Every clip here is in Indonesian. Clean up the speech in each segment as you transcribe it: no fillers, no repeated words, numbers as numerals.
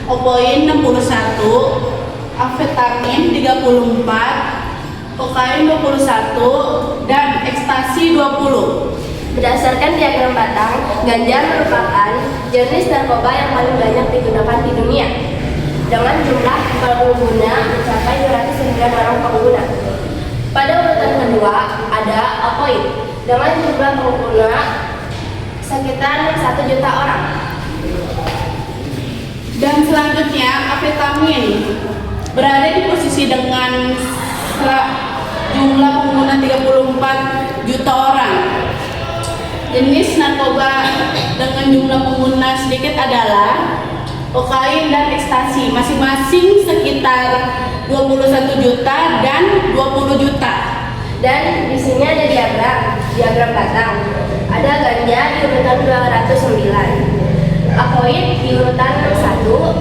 opoin 61, amfetamin 34, kokain 21, dan ekstasi 20. Berdasarkan diagram batang, ganja merupakan jenis narkoba yang paling banyak digunakan di dunia dengan jumlah pengguna mencapai 209 orang pengguna. Pada urutan kedua ada opoid dengan jumlah pengguna sekitar 1 juta orang. Dan selanjutnya amfetamin berada di posisi dengan jumlah pengguna 34 juta orang. Jenis narkoba dengan jumlah pengguna sedikit adalah kokain dan ekstasi, masing-masing sekitar 21 juta dan 20 juta. Dan di sini ada diagram batang. Ada ganja di urutan 209, apoid di urutan 61,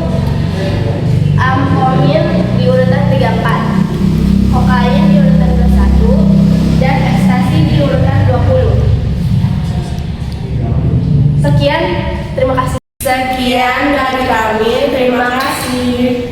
amfetamin di urutan 34, kokain di urutan 21, dan ekstasi di urutan 20. Sekian, terima kasih. Sekian dari kami, terima kasih.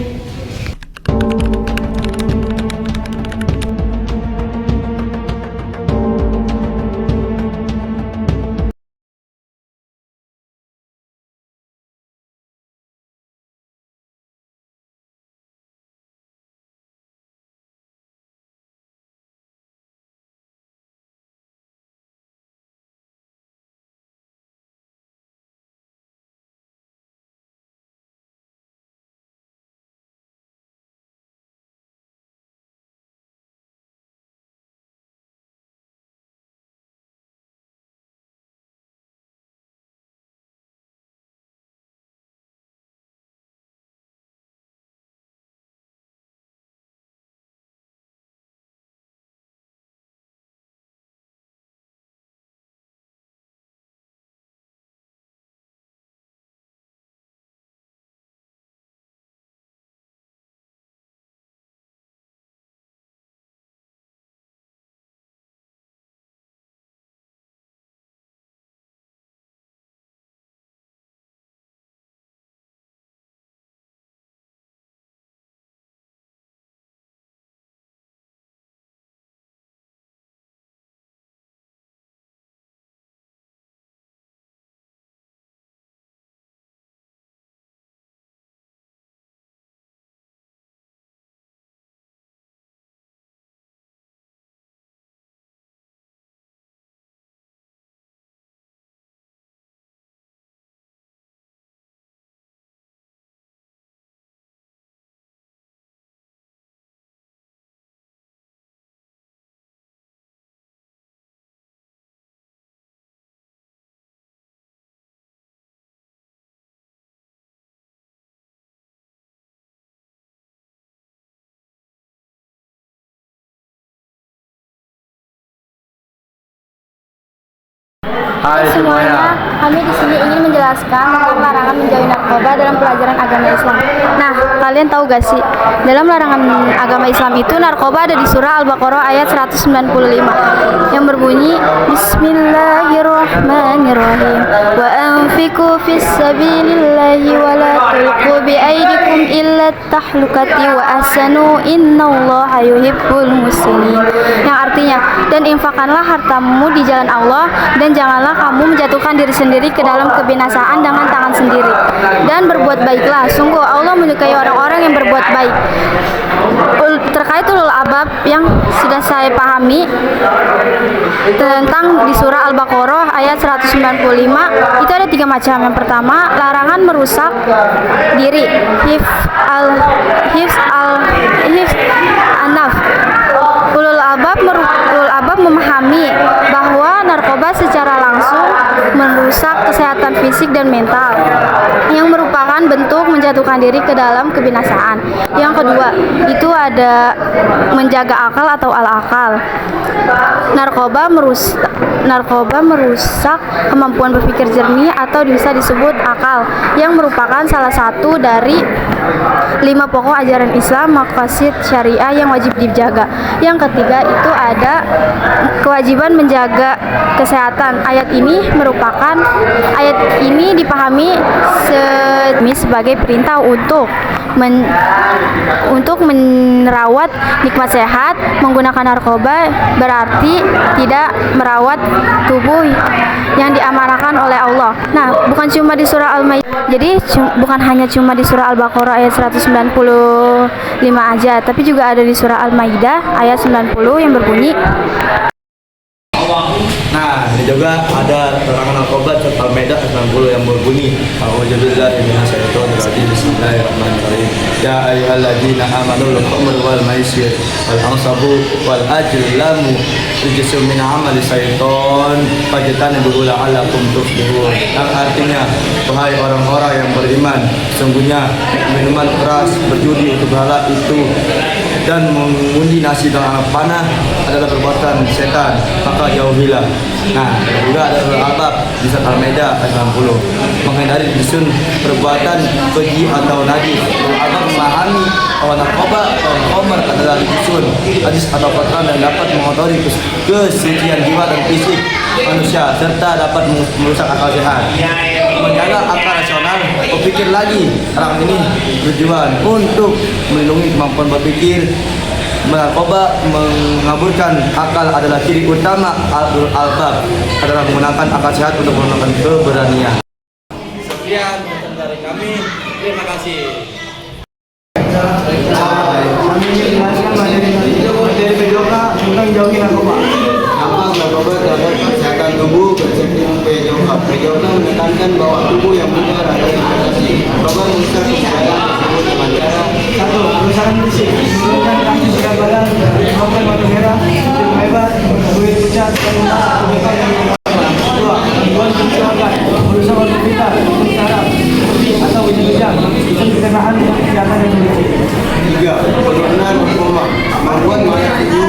Hai semuanya, kami di sini ingin menjelaskan tentang larangan menjauhi narkoba dalam pelajaran agama Islam. Nah, kalian tahu gak sih, dalam larangan agama Islam itu narkoba ada di surah Al-Baqarah ayat 195 yang berbunyi Bismillahirrahmanirrahim wa anfiqu fis sabilillahi wa la tulqu bi aydikum illa tahlukati wa ahsanu innallaha yuhibbul muhsinin, yang artinya, dan infakkanlah hartamu di jalan Allah dan janganlah kamu menjatuhkan diri sendiri ke dalam kebinasaan dengan tangan sendiri, dan berbuat baiklah, sungguh Allah menyukai orang-orang yang berbuat baik. Terkait ulul albab yang sudah saya pahami tentang di surah Al-Baqarah ayat 195 itu ada 3 macam. Yang pertama, larangan merusak diri, hifz an-nafs. Ulul albab memahami bahwa narkoba secara langsung merusak kesehatan fisik dan mental, yang merupakan bentuk menjatuhkan diri ke dalam kebinasaan. Yang kedua, itu ada menjaga akal atau al-akal. Narkoba merusak kemampuan berpikir jernih atau bisa disebut akal, yang merupakan salah satu dari 5 pokok ajaran Islam, maqasid syariah yang wajib dijaga. Yang ketiga itu ada kewajiban menjaga kesehatan. Ayat ini dipahami kami sebagai perintah untuk merawat nikmat sehat. Menggunakan narkoba berarti tidak merawat tubuh yang diamanahkan oleh Allah. Nah, bukan cuma di surah Al-Maidah. Jadi bukan hanya cuma di surah Al-Baqarah ayat 195 aja, tapi juga ada di surah Al-Maidah ayat 90 yang berbunyi. Nah, ini juga ada larangan narkoba surah Al-Maidah 90 yang berbunyi, A'udzubillahi minasyaitonir rajim. Bismillahirrahmanirrahim. Ya ayyuhalladzina amanu al-khamru wal maisir wal ansabu wal azlamu rijsun min amali syaiton fajtanibuhu la'allakum tuflihun. Yang artinya, wahai orang-orang yang beriman, sungguhnya minuman keras, berjudi, untuk berhala itu dan mengundi nasi dengan anak panah adalah perbuatan setan, maka jauhilah. Nah, juga ada Al-Bab di surat Al-Maidah ayat 60, menghindari disun perbuatan keji atau najis. Al-Bab memahami bahwa narkoba atau khamr adalah disun, najis atau kotoran dan dapat mengotori kesucian jiwa dan fisik manusia serta dapat merusak akal sehat. Menjaga akal rasional, berpikir lagi. Orang ini tujuan untuk melindungi kemampuan berpikir. Narkoba mengaburkan akal adalah ciri utama Al-Bab adalah menggunakan akal sehat untuk menggunakan keberanian. Sekian dari kami, terima kasih. Narkoba terhadap kesehatan tubuh, kesehatan PJOK menekankan bahwa tubuh yang benar adalah investasi. Narkoba merusak kesehatan tersebut dengan cara: 1. Kerusakan fisik, menurunkan kaki berat badan, menyebabkan mata merah, timbul hebat, kulit pucat, dan kebutuhan yang berlebihan. 2. Gangguan fungsi organ, merusak organ vital, seperti saraf, atau kejang-kejang, pencernaan dan kesehatan yang berlebihan. 3. Penurunan performa, membuat mayat tubuh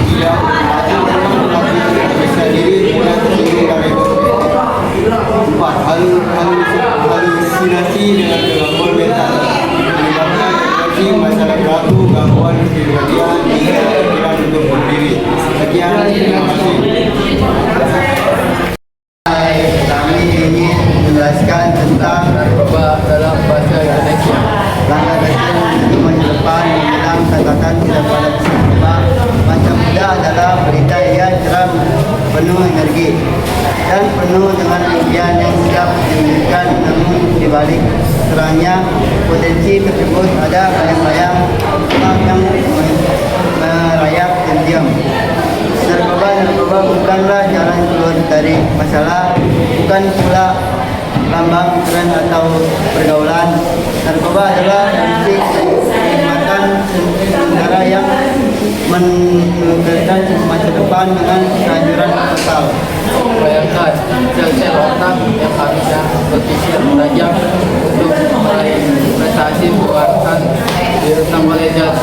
tidak bisa diri mulai tersinggung dari itu. 4. Halusinasi dengan gangguan mental, menyebabkan depresi, masalah ganggu, gangguan kepribadian, hingga pikiran untuk berdiri. Sekian, terima kasih. Kami ingin menjelaskan tentang narkoba dalam bahasa Indonesia. Langkah kecil untuk menyelepkan mengenang catatan tidak pada narkoba masa muda adalah berita yang ceram, penuh energi dan penuh dengan impian yang siap diwujudkan. Namun dibalik terangnya potensi tersebut ada bayang-bayang yang merayap diam-diam. Narkoba bukanlah jalan keluar dari masalah, bukan pula lambang tren atau pergaulan. Narkoba adalah fisik kenikmatan sementara yang menukarkan masa depan dengan kehancuran total. Bayangkan sel-sel otak yang harusnya berpikir tajam untuk meraih prestasi buatan dirusak oleh zat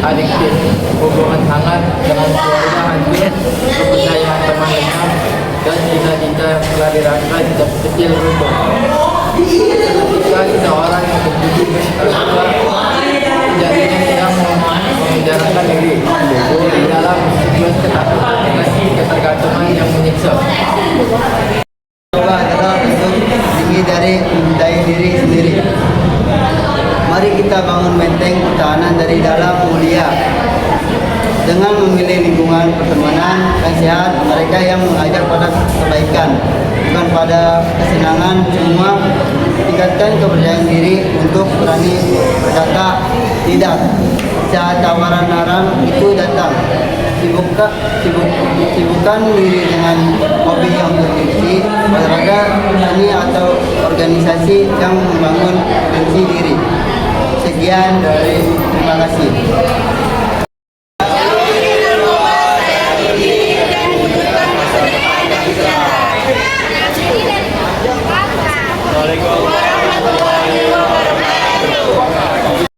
adiktif, hubungan hangat dengan keluarga hancur, kepercayaan teman lengkap, dan cita-cita yang telah dirangkai sejak kecil runtuh. Ketika seseorang yang berjudi narkoba jadinya sedang memenjarakan diri di dalam siklus ketakutan dengan ketergantungan yang menyiksa. Narkoba adalah bentuk tinggi dari mencintai diri sendiri. Mari kita bangun benteng pertahanan dari dalam mulia dengan memilih lingkungan pertemanan yang sehat, mereka yang mengajak pada kebaikan, bukan pada kesenangan. Semua tingkatkan kepercayaan diri untuk berani berkata tidak saat tawaran haram itu datang. Sibukkan diri dengan hobi yang bergengsi, olahraga, seni atau organisasi yang membangun gengsi diri. Sekian dari terima kasih.